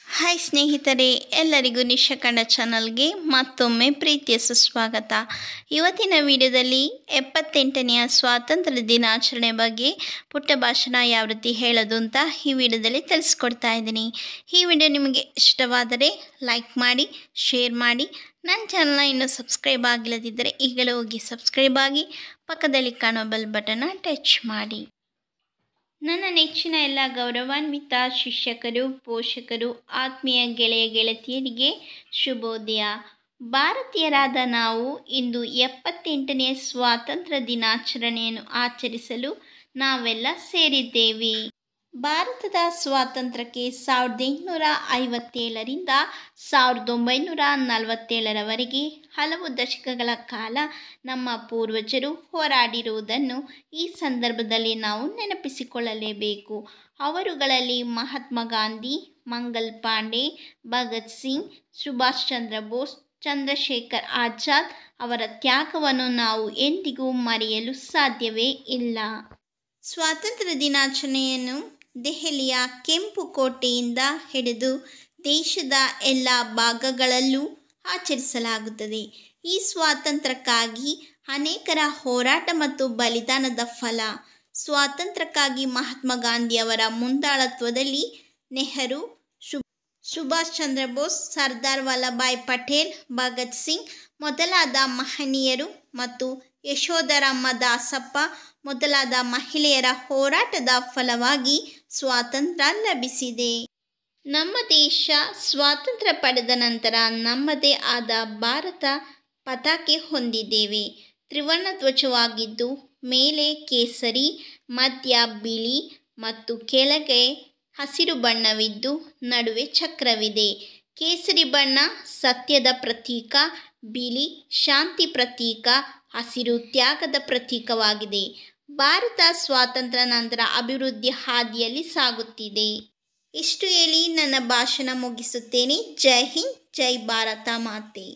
Hi ಸ್ನೇಹಿತರೆ, ಎಲ್ಲರಿಗೂ ನಿಶಕಂಡ ಚಾನಲ್ಗೆ ಮತ್ತೊಮ್ಮೆ ಪ್ರೀತಿಯ ಸುಸ್ವಾಗತ. ಇವತ್ತಿನ ವಿಡಿಯೋದಲ್ಲಿ 78ನೆಯ ಸ್ವಾತಂತ್ರ್ಯ ದಿನಾಚರಣೆ ಬಗ್ಗೆ ಪುಟ್ಟ ಭಾಷಣ ಯಾವ ರೀತಿ ಹೇಳೋದು ಅಂತ ಈ ವಿಡಿಯೋದಲ್ಲಿ ತಿಳಿಸ್ಕೊಡ್ತಾ ಇದ್ದೀನಿ. ಈ ವಿಡಿಯೋ ನಿಮಗೆ ಇಷ್ಟವಾದರೆ ಲೈಕ್ ಮಾಡಿ, ಶೇರ್ ಮಾಡಿ. ನನ್ನ ಚಾನಲ್ನ ಇನ್ನೂ ಸಬ್ಸ್ಕ್ರೈಬ್ ಆಗಿಲ್ಲದಿದ್ದರೆ ಈಗಲೇ ಹೋಗಿ ಸಬ್ಸ್ಕ್ರೈಬ್ ಆಗಿ, ಪಕ್ಕದಲ್ಲಿ ಕಾಣೋ ಬೆಲ್ ಬಟನ್ನ ಟಚ್ ಮಾಡಿ. ನನ್ನ ನೆಚ್ಚಿನ ಎಲ್ಲ ಗೌರವಾನ್ವಿತ ಶಿಕ್ಷಕರು, ಪೋಷಕರು, ಆತ್ಮೀಯ ಗೆಳೆಯ ಗೆಳತಿಯರಿಗೆ ಶುಭೋದಯ. ಭಾರತೀಯರಾದ ನಾವು ಇಂದು 78ನೇ ಸ್ವಾತಂತ್ರ್ಯ ದಿನಾಚರಣೆಯನ್ನು ಆಚರಿಸಲು ನಾವೆಲ್ಲ ಸೇರಿದ್ದೇವೆ. ಭಾರತದ ಸ್ವಾತಂತ್ರ್ಯಕ್ಕೆ 1857ರಿಂದ 1947ರವರೆಗೆ ಹಲವು ದಶಕಗಳ ಕಾಲ ನಮ್ಮ ಪೂರ್ವಜರು ಹೋರಾಡಿರುವುದನ್ನು ಈ ಸಂದರ್ಭದಲ್ಲಿ ನಾವು ನೆನಪಿಸಿಕೊಳ್ಳಲೇಬೇಕು. ಅವರುಗಳಲ್ಲಿ ಮಹಾತ್ಮ ಗಾಂಧಿ, ಮಂಗಲ್ ಪಾಂಡೆ, ಭಗತ್ ಸಿಂಗ್, ಸುಭಾಷ್ ಚಂದ್ರ ಬೋಸ್, ಚಂದ್ರಶೇಖರ್ ಆಜಾದ್ ಅವರ ತ್ಯಾಗವನ್ನು ನಾವು ಎಂದಿಗೂ ಮರೆಯಲು ಸಾಧ್ಯವೇ ಇಲ್ಲ. ಸ್ವಾತಂತ್ರ್ಯ ದಿನಾಚರಣೆಯನ್ನು ದೆಹಲಿಯ ಕೆಂಪು ಕೋಟೆಯಿಂದ ಹಿಡಿದು ದೇಶದ ಎಲ್ಲ ಭಾಗಗಳಲ್ಲೂ ಆಚರಿಸಲಾಗುತ್ತದೆ. ಈ ಸ್ವಾತಂತ್ರ್ಯಕ್ಕಾಗಿ ಅನೇಕರ ಹೋರಾಟ ಮತ್ತು ಬಲಿದಾನದ ಫಲ. ಸ್ವಾತಂತ್ರ್ಯಕ್ಕಾಗಿ ಮಹಾತ್ಮ ಗಾಂಧಿಯವರ ಮುಂದಾಳತ್ವದಲ್ಲಿ ನೆಹರು, ಸುಭಾಷ್ ಚಂದ್ರ ಬೋಸ್, ಸರ್ದಾರ್ ವಲ್ಲಭಾಯ್ ಪಟೇಲ್, ಭಗತ್ ಸಿಂಗ್ ಮೊದಲಾದ ಮಹನೀಯರು ಮತ್ತು ಯಶೋಧರಾಮ ದಾಸಪ್ಪ ಮೊದಲಾದ ಮಹಿಳೆಯರ ಹೋರಾಟದ ಫಲವಾಗಿ ಸ್ವಾತಂತ್ರ್ಯ ಲಭಿಸಿದೆ. ನಮ್ಮ ದೇಶ ಸ್ವಾತಂತ್ರ್ಯ ಪಡೆದ ನಂತರ ನಮ್ಮದೇ ಆದ ಭಾರತ ಪತಾಕೆ ಹೊಂದಿದ್ದೇವೆ. ತ್ರಿವರ್ಣ ಧ್ವಜವಾಗಿದ್ದು ಮೇಲೆ ಕೇಸರಿ, ಮಧ್ಯ ಬಿಳಿ ಮತ್ತು ಕೆಳಗೆ ಹಸಿರು ಬಣ್ಣವಿದ್ದು ನಡುವೆ ಚಕ್ರವಿದೆ. ಕೇಸರಿ ಬಣ್ಣ ಸತ್ಯದ ಪ್ರತೀಕ, ಬಿಳಿ ಶಾಂತಿ ಪ್ರತೀಕ, ಹಸಿರು ತ್ಯಾಗದ ಪ್ರತೀಕವಾಗಿದೆ. ಭಾರತ ಸ್ವಾತಂತ್ರ್ಯ ನಂತರ ಅಭಿವೃದ್ಧಿ ಹಾದಿಯಲ್ಲಿ ಸಾಗುತ್ತಿದೆ. ಇಷ್ಟು ಹೇಳಿ ನನ್ನ ಭಾಷಣ ಮುಗಿಸುತ್ತೇನೆ. ಜೈ ಹಿಂದ್, ಜೈ ಭಾರತ ಮಾತೆ.